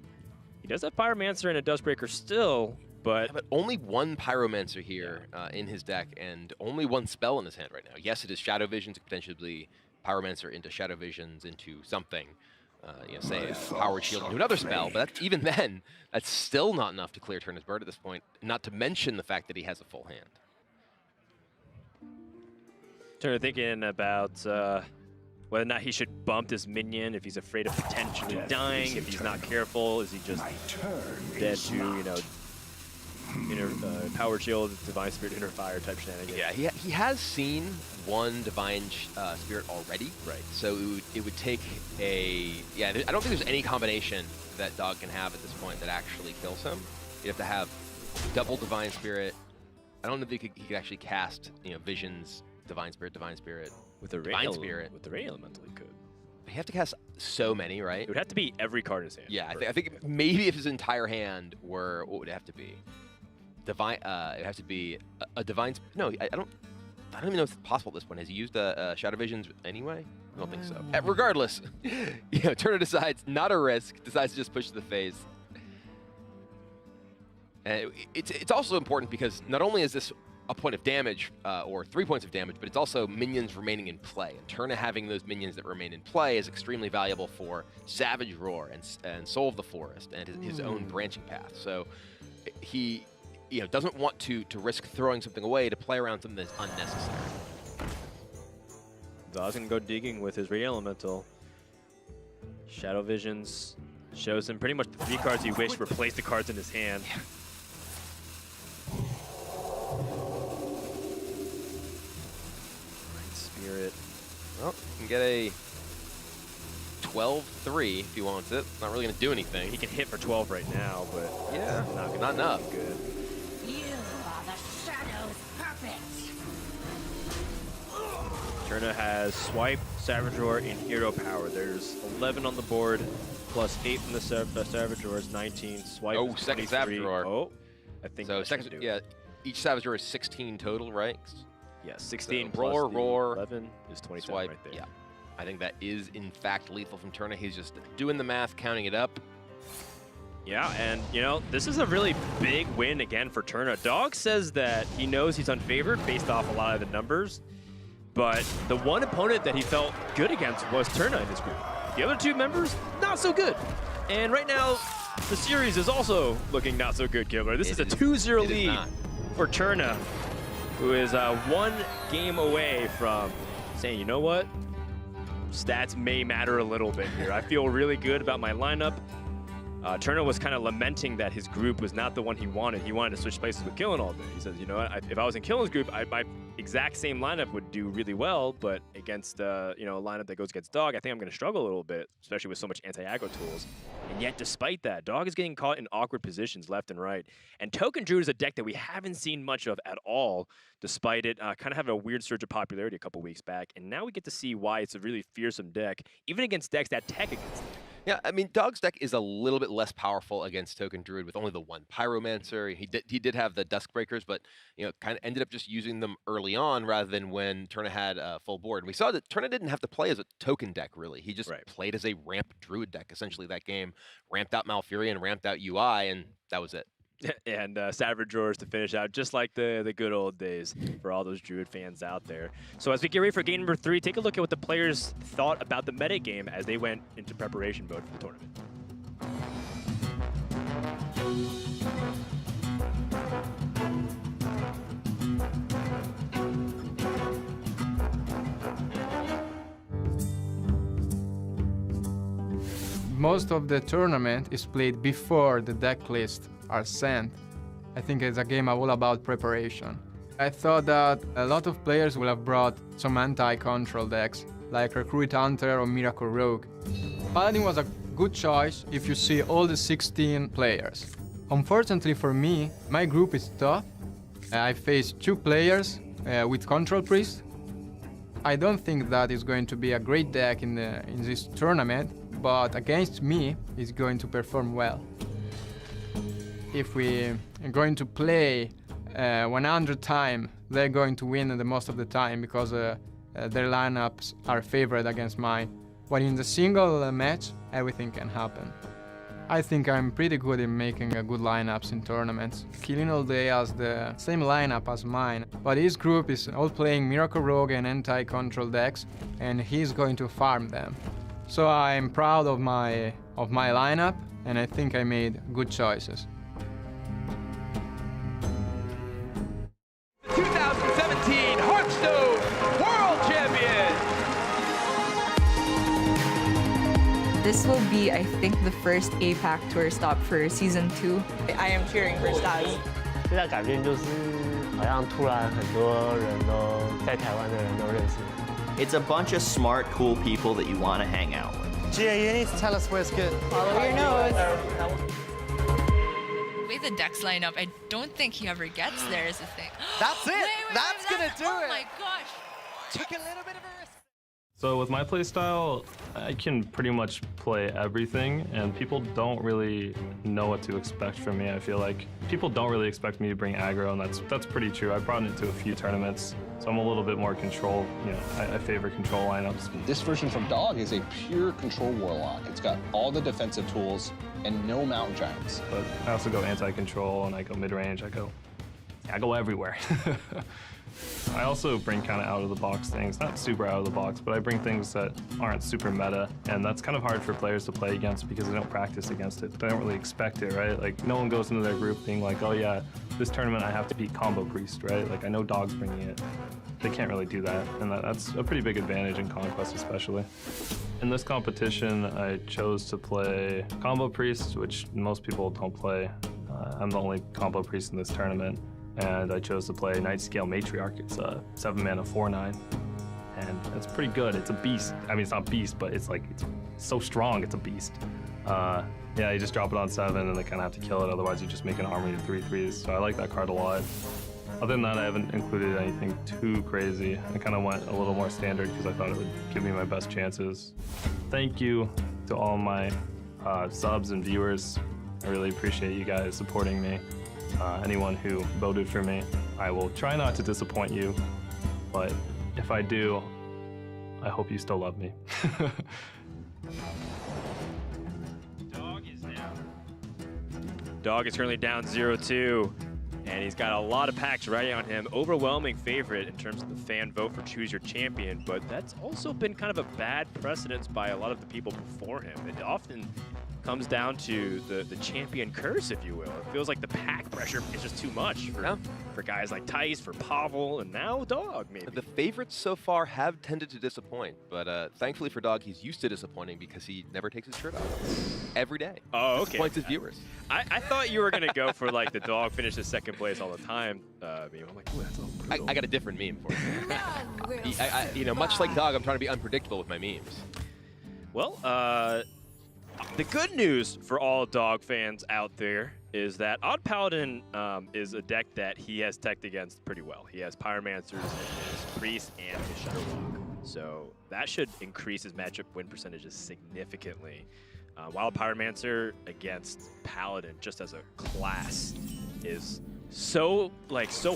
He does have Pyromancer and a Duskbreaker still, but only 1 Pyromancer here in his deck, and only 1 spell in his hand right now. Yes, it is Shadow Visions, potentially Pyromancer into Shadow Visions into something. say a Power Shield into another spell, but even then, that's still not enough to clear Turna's bird at this point, not to mention the fact that he has a full hand. Turna thinking about whether or not he should bump this minion, if he's afraid of potentially dying, if he's not careful, is he just dead to, you know, Power Shield, Divine Spirit, Inner Fire type shenanigans. Yeah, he has seen one Divine Spirit already. Right. So it would take I don't think there's any combination that Dog can have at this point that actually kills him. You'd have to have double Divine Spirit. I don't know if he could actually cast, Visions, Divine Spirit. With the Divine Spirit. With the Ray Elemental, he could. You have to cast so many, right? It would have to be every card in his hand. Yeah, I think maybe if his entire hand were, what would it have to be? Divine. It has to be a Divine. No, I don't even know if it's possible at this point. Has he used Shadow Visions anyway? I don't think so. Regardless, Turna decides not a risk, decides to just push the phase. And it's also important because not only is this a point of damage, or 3 points of damage, but it's also minions remaining in play. And Turna having those minions that remain in play is extremely valuable for Savage Roar and Soul of the Forest and his own branching path. So he doesn't want to risk throwing something away to play around something that's unnecessary. Dog's gonna go digging with his Ray Elemental. Shadow Visions shows him pretty much the 3 cards he wished replaced the cards in his hand. Yeah. Spirit. Well, you can get a 12-3 if he wants it. Not really going to do anything. He can hit for 12 right now, but yeah, not enough. Good. You are the Shadow's puppet. Turna has Swipe, Savage Roar, and Hero Power. There's 11 on the board, plus 8 from the Savage Roar is 19. Swipe. Oh, second Savage Roar. Oh, I think so. Second, yeah. Each Savage Roar is 16 total, right? Yeah, 16 so plus roar, 11 is 27 swipe, right there. Yeah, I think that is in fact lethal from Turna. He's just doing the math, counting it up. Yeah, and this is a really big win again for Turna. Dog says that he knows he's unfavored based off a lot of the numbers, but the one opponent that he felt good against was Turna in his group. The other 2 members, not so good. And right now, the series is also looking not so good, Kibler. This is a 2-0 lead for Turna, who is 1 game away from saying, you know what? Stats may matter a little bit here. I feel really good about my lineup. Turna was kind of lamenting that his group was not the one he wanted. He wanted to switch places with Killen all day. He says, you know what? If I was in Killen's group, my exact same lineup would do really well, but against a lineup that goes against Dog, I think I'm going to struggle a little bit, especially with so much anti-aggro tools. And yet, despite that, Dog is getting caught in awkward positions left and right. And Token Druid is a deck that we haven't seen much of at all, despite it kind of having a weird surge of popularity a couple weeks back. And now we get to see why it's a really fearsome deck, even against decks that tech against it. Yeah, I mean, Dog's deck is a little bit less powerful against Token Druid with only the 1 Pyromancer. He did have the Duskbreakers, but kind of ended up just using them early on rather than when Turna had full board. And we saw that Turna didn't have to play as a token deck, really. He just played as a ramp Druid deck, essentially, that game. Ramped out Malfurion, ramped out UI, and that was it. And Savage Roars to finish out, just like the good old days for all those Druid fans out there. So as we get ready for game number 3, take a look at what the players thought about the meta game as they went into preparation mode for the tournament. Most of the tournament is played before the deck lists are sent. I think it's a game all about preparation. I thought that a lot of players will have brought some anti-control decks, like Recruit Hunter or Miracle Rogue. Paladin was a good choice if you see all the 16 players. Unfortunately for me, my group is tough. I faced 2 players with Control Priest. I don't think that is going to be a great deck in this tournament, but against me, it's going to perform well. If we are going to play 100 times, they're going to win the most of the time because their lineups are favored against mine. But in the single match, everything can happen. I think I'm pretty good in making good lineups in tournaments. Killing All Day has the same lineup as mine, but his group is all playing Miracle Rogue and anti-control decks, and he's going to farm them. So I'm proud of my lineup, and I think I made good choices. 2017 Hearthstone World Champion! This will be, I think, the first APAC Tour stop for Season 2. I am cheering for Staz. 最大改变就是好像突然很多人都在台湾的人都认识。It's a bunch of smart, cool people that you want to hang out with. Gia, you need to tell us where's good. Follow your nose. The way the decks line up, I don't think he ever gets there is the thing. That's it. That's gonna do it. Oh my gosh. Took a little bit of a risk. So with my playstyle, I can pretty much play everything, and people don't really know what to expect from me. I feel like people don't really expect me to bring aggro, and that's pretty true. I've brought it to a few tournaments, so I'm a little bit more control. You know, I favor control lineups. This version from Dog is a pure control warlock. It's got all the defensive tools and no mountain giants. But I also go anti-control, and I go mid-range. I go everywhere. I also bring kind of out-of-the-box things, not super out-of-the-box, but I bring things that aren't super meta, and that's kind of hard for players to play against because they don't practice against it. They don't really expect it, right? Like, no one goes into their group being like, oh yeah, this tournament I have to beat Combo Priest, right? Like, I know Dog's bringing it. They can't really do that, and that's a pretty big advantage in Conquest especially. In this competition, I chose to play Combo Priest, which most people don't play. I'm the only Combo Priest in this tournament. And I chose to play Nightscale Matriarch. It's a 7-mana 4/9, and it's pretty good. It's a beast. I mean, it's not beast, but it's like it's so strong. It's a beast. Yeah, you just drop it on 7, and they kind of have to kill it. Otherwise, you just make an army of 3/3s. So I like that card a lot. Other than that, I haven't included anything too crazy. I kind of went a little more standard because I thought it would give me my best chances. Thank you to all my subs and viewers. I really appreciate you guys supporting me. Anyone who voted for me, I will try not to disappoint you, but if I do, I hope you still love me. Dog is down. Dog is currently down 0-2, and he's got a lot of packs riding on him. Overwhelming favorite in terms of the fan vote for Choose Your Champion, but that's also been kind of a bad precedence by a lot of the people before him. It often comes down to the champion curse, if you will. It feels like the pack pressure is just too much for guys like Tice, for Pavel, and now Dog, maybe. The favorites so far have tended to disappoint, but thankfully for Dog, he's used to disappointing because he never takes his shirt off every day. Oh, okay. Disappoints his viewers. I thought you were going to go for like the Dog finishes second place all the time. I'm like, ooh, that's a little brutal. I got a different meme for you. You know, much like Dog, I'm trying to be unpredictable with my memes. Well, the good news for all Dog fans out there is that Odd Paladin is a deck that he has teched against pretty well. He has Pyromancers in his Priest and his Shutterwalk. So that should increase his matchup win percentages significantly. While Pyromancer against Paladin, just as a class, is so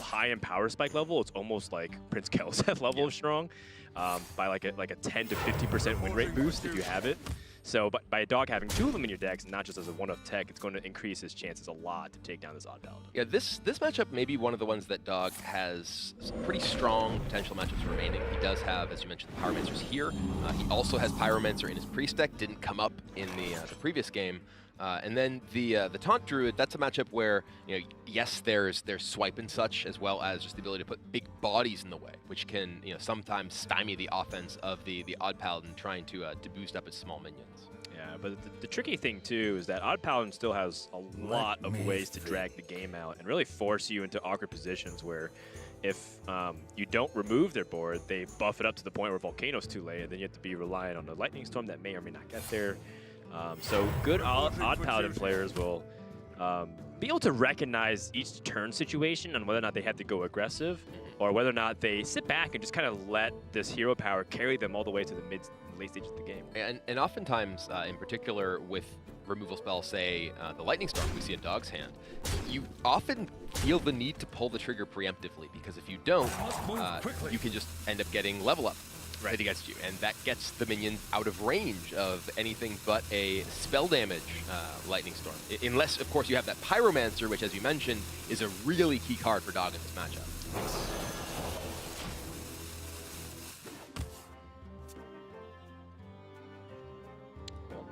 high in power spike level, it's almost like Prince Kel'Seth level of strong, by like a 10 to 50% win rate boost if you have it. So by Dog having 2 of them in your decks, not just as a one-off tech, it's going to increase his chances a lot to take down this Odd Paladin. Yeah, this matchup may be one of the ones that Dog has some pretty strong potential matchups remaining. He does have, as you mentioned, the Pyromancers here. He also has Pyromancer in his Priest deck. Didn't come up in the previous game. And then the Taunt Druid, that's a matchup where, you know, yes, there's swipe and such, as well as just the ability to put big bodies in the way, which can, you know, sometimes stymie the offense of the Odd Paladin trying to boost up his small minions. Yeah, but the tricky thing too is that Odd Paladin still has a lot of ways to drag the game out and really force you into awkward positions where if you don't remove their board, they buff it up to the point where Volcano's too late, and then you have to be reliant on a Lightning Storm that may or may not get there. So good Odd Paladin players will be able to recognize each turn situation and whether or not they have to go aggressive or whether or not they sit back and just kind of let this hero power carry them all the way to the late stages of the game. And oftentimes, in particular with removal spells, say the Lightning Storm we see in Dog's hand, you often feel the need to pull the trigger preemptively because if you don't, you can just end up getting level up against you, and that gets the minion out of range of anything but a spell damage Lightning Storm. Unless, of course, you have that Pyromancer, which, as you mentioned, is a really key card for Dog in this matchup.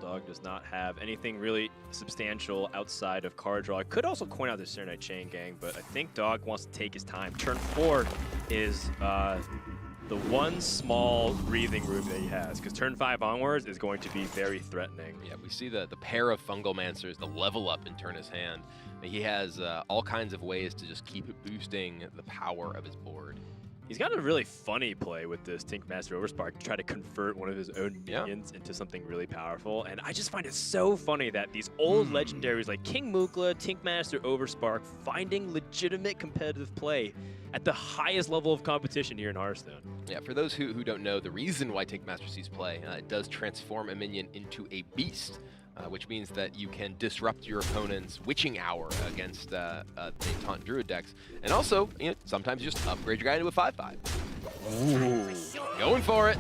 Dog does not have anything really substantial outside of card draw. I could also coin out the Serenite Chain Gang, but I think Dog wants to take his time. Turn 4 is the one small breathing room that he has, because turn 5 onwards is going to be very threatening. Yeah, we see the pair of Fungal Mancers, the level up in Turna's hand. He has all kinds of ways to just keep boosting the power of his board. He's got a really funny play with this Tinkmaster Overspark to try to convert one of his own minions into something really powerful. And I just find it so funny that these old legendaries like King Mukla, Tinkmaster Overspark, finding legitimate competitive play at the highest level of competition here in Hearthstone. Yeah, for those who don't know, the reason why Tinkmaster sees play, it does transform a minion into a beast. Which means that you can disrupt your opponent's Witching Hour against the Taunt Druid decks. And also, sometimes you just upgrade your guy into a 5/5. Ooh, going for it.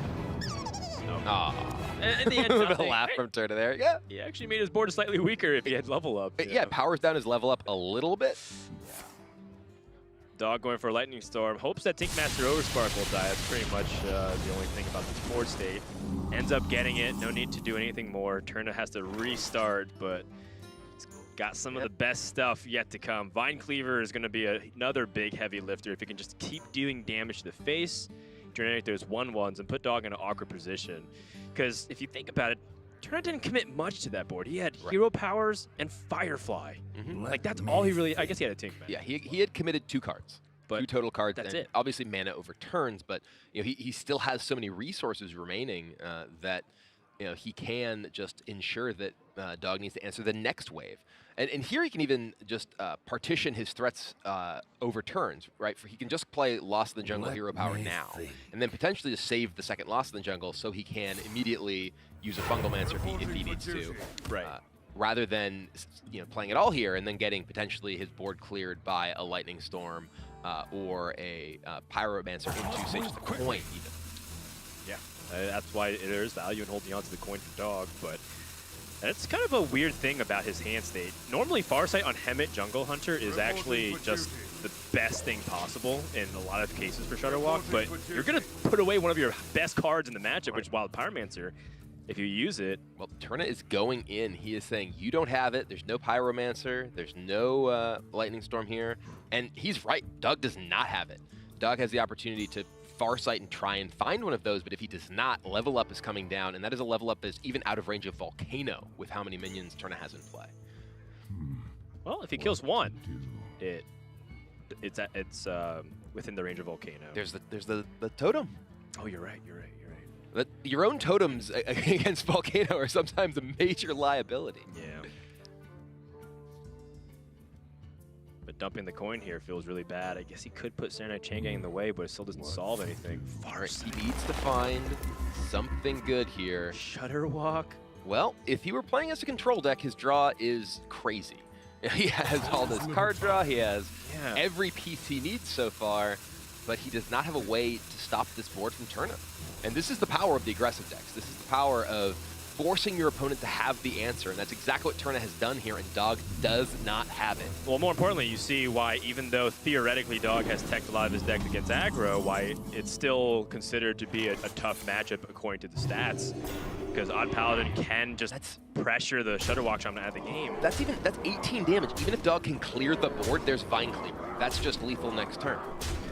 In the end, a little laugh from Turna there. Yeah. He actually made his board slightly weaker if he had level up. Yeah, powers down his level up a little bit. Dog going for a Lightning Storm. Hopes that Tinkmaster Overspark will die. That's pretty much the only thing about this board state. Ends up getting it. No need to do anything more. Turna has to restart, but he's got some of the best stuff yet to come. Vine Cleaver is going to be another big heavy lifter if he can just keep doing damage to the face, generate those 1/1s, and put Dog in an awkward position. Because if you think about it, Turna didn't commit much to that board. He had Hero Powers and Firefly. Like, that's all he really... I guess he had a Tinkman. Yeah, he had committed 2 cards. But 2 total cards. That's and it. Obviously, mana over turns, but he still has so many resources remaining that he can just ensure that Dog needs to answer the next wave. And here he can even just partition his threats over turns, right? He can just play Lost in the Jungle Hero Power now, and then potentially just save the second Lost in the Jungle so he can immediately use a Fungal Mancer if he needs to. Right. Rather than playing it all here and then getting potentially his board cleared by a Lightning Storm or a Pyromancer into Sage the Coin even. Yeah, that's why there is value in holding on to the coin for Dog, but it's kind of a weird thing about his hand state. Normally, Farsight on Hemet Jungle Hunter is actually just the best thing possible in a lot of cases for Shutterwalk, but you're going to put away one of your best cards in the matchup, which is Wild Pyromancer. If you use it... Well, Turna is going in. He is saying, you don't have it. There's no Pyromancer. There's no Lightning Storm here. And he's right. Dog does not have it. Dog has the opportunity to Farsight and try and find one of those, but if he does not, level up is coming down, and that is a level up that's even out of range of Volcano with how many minions Turna has in play. Well, if he kills one, it's within the range of Volcano. There's the totem. Oh, you're right. Your own totems against Volcano are sometimes a major liability. Yeah. But dumping the coin here feels really bad. I guess he could put Serenite Chain Gang in the way, but it still doesn't solve anything. He needs to find something good here. Shutterwalk. Well, if he were playing as a control deck, his draw is crazy. He has all this card draw. He has every piece he needs so far, but he does not have a way to stop this board from Turna. And this is the power of the aggressive decks. This is the power of forcing your opponent to have the answer, and that's exactly what Turna has done here, and Dog does not have it. Well, more importantly, you see why, even though theoretically Dog has teched a lot of his decks against aggro, why it's still considered to be a tough matchup according to the stats. Because Odd Paladin can just pressure the Shutterwalk Shaman out of the game. That's 18 damage. Even if Dog can clear the board, there's Vine Cleaver. That's just lethal next turn.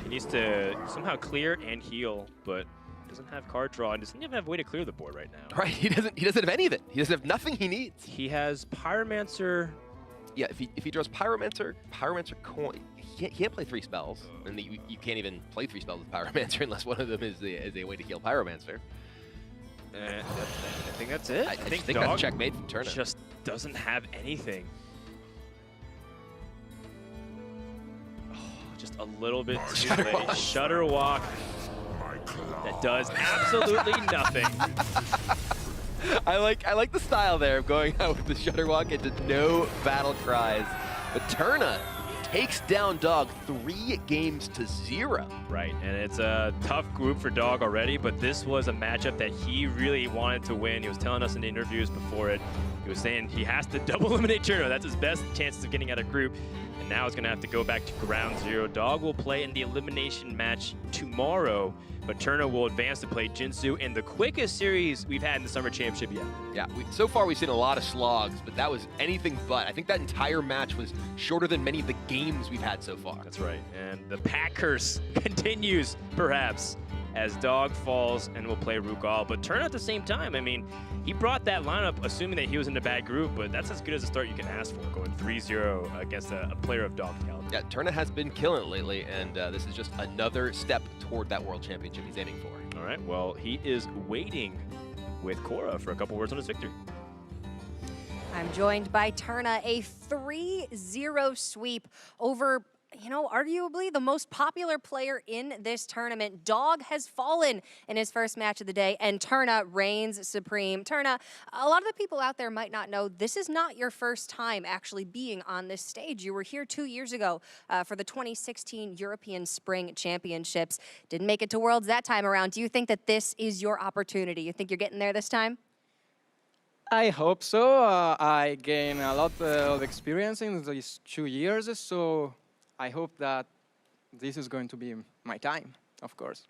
He needs to somehow clear and heal, but doesn't have card draw and doesn't even have a way to clear the board right now. Right, he doesn't have any of it. He doesn't have nothing he needs. He has Pyromancer. Yeah, if he draws Pyromancer coin, he can't play 3 spells, and you can't even play 3 spells with Pyromancer unless one of them is a way to heal Pyromancer. I think that's it. I think Dog that's checkmate from Turna. Just doesn't have anything. Oh, just a little bit too late. Shutterwalk. That does absolutely nothing. I like the style there of going out with the Shutterwalk into no battle cries. But Turna takes down Dog 3 games to 0. Right, and it's a tough group for Dog already, but this was a matchup that he really wanted to win. He was telling us in the interviews before it, he was saying he has to double eliminate Turna. That's his best chances of getting out of group. And now he's going to have to go back to ground zero. Dog will play in the elimination match tomorrow but Turna will advance to play Jinsu in the quickest series we've had in the Summer Championship yet. Yeah, so far we've seen a lot of slogs, but that was anything but. I think that entire match was shorter than many of the games we've had so far. That's right, and the pack curse continues, perhaps, as Dog falls and will play Rugal. But Turna at the same time, I mean, he brought that lineup assuming that he was in a bad group, but that's as good as a start you can ask for, going 3-0 against a player of Dog caliber. Yeah, Turna has been killing it lately, and this is just another step toward that World Championship he's aiming for. All right, well, he is waiting with Cora for a couple words on his victory. I'm joined by Turna, a 3-0 sweep over, you know, arguably the most popular player in this tournament. Dog has fallen in his first match of the day, and Turna reigns supreme. Turna, a lot of the people out there might not know this is not your first time actually being on this stage. You were here 2 years ago for the 2016 European Spring Championships. Didn't make it to Worlds that time around. Do you think that this is your opportunity? You think you're getting there this time? I hope so. I gained a lot of experience in these 2 years, so I hope that this is going to be my time, of course.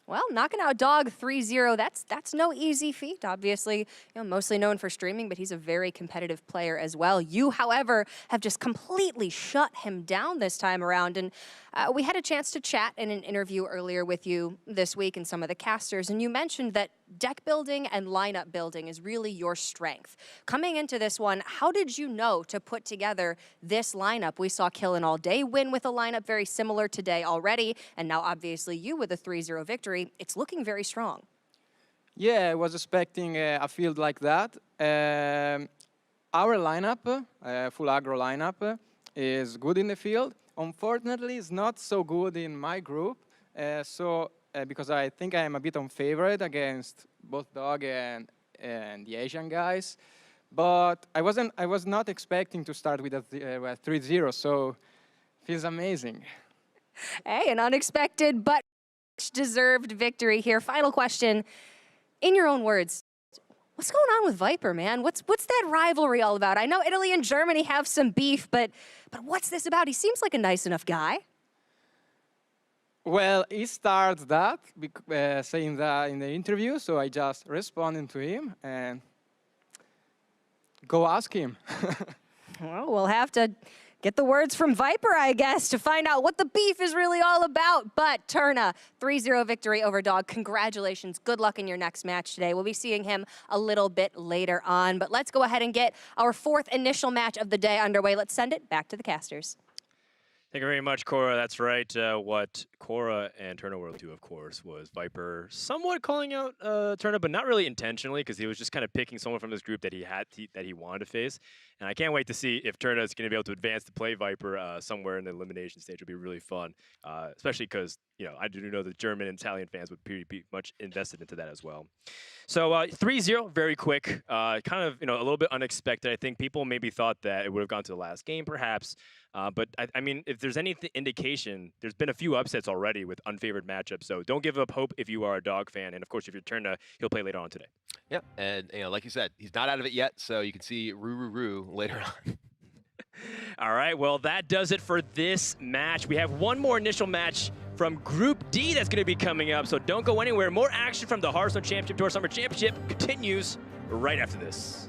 Well, knocking out Dog 3-0, that's no easy feat, obviously. You know, mostly known for streaming, but he's a very competitive player as well. You, however, have just completely shut him down this time around. And we had a chance to chat in an interview earlier with you this week and some of the casters, and you mentioned that deck building and lineup building is really your strength. Coming into this one, how did you know to put together this lineup? We saw Killin All Day win with a lineup very similar today already, and now obviously you with a 3-0 victory. It's looking very strong. Yeah, I was expecting a field like that. Our lineup, full aggro lineup, is good in the field. Unfortunately, it's not so good in my group. Because I think I am a bit unfavored against both Dog and the Asian guys. But I was not expecting to start with a 3-0, so it feels amazing. Hey, an unexpected but deserved victory here. Final question, in your own words, what's going on with Viper, man? What's that rivalry all about? I know Italy and Germany have some beef, but what's this about? He seems like a nice enough guy. Well, he starts that, saying that in the interview, so I just responded to him and go ask him. Well, we'll have to get the words from Viper, I guess, to find out what the beef is really all about. But Turna, 3-0 victory over Dog. Congratulations. Good luck in your next match today. We'll be seeing him a little bit later on. But let's go ahead and get our fourth initial match of the day underway. Let's send it back to the casters. Thank you very much, Cora. That's right. What Cora and Turna were able to do, of course, was Viper somewhat calling out Turna, but not really intentionally, because he was just kind of picking someone from this group that he wanted to face. And I can't wait to see if Turna is going to be able to advance to play Viper somewhere in the elimination stage. It'll be really fun, especially because I do know the German and Italian fans would be much invested into that as well. So 3-0, very quick, kind of a little bit unexpected. I think people maybe thought that it would have gone to the last game, perhaps. But I mean, if there's any indication, there's been a few upsets already with unfavored matchups. So don't give up hope if you are a Dog fan. And of course, if you're Turna, he'll play later on today. Yeah, and like you said, he's not out of it yet, so you can see Roo later on. All right, well, that does it for this match. We have one more initial match from Group D that's going to be coming up, so don't go anywhere. More action from the Hearthstone Championship Tour Summer Championship continues right after this.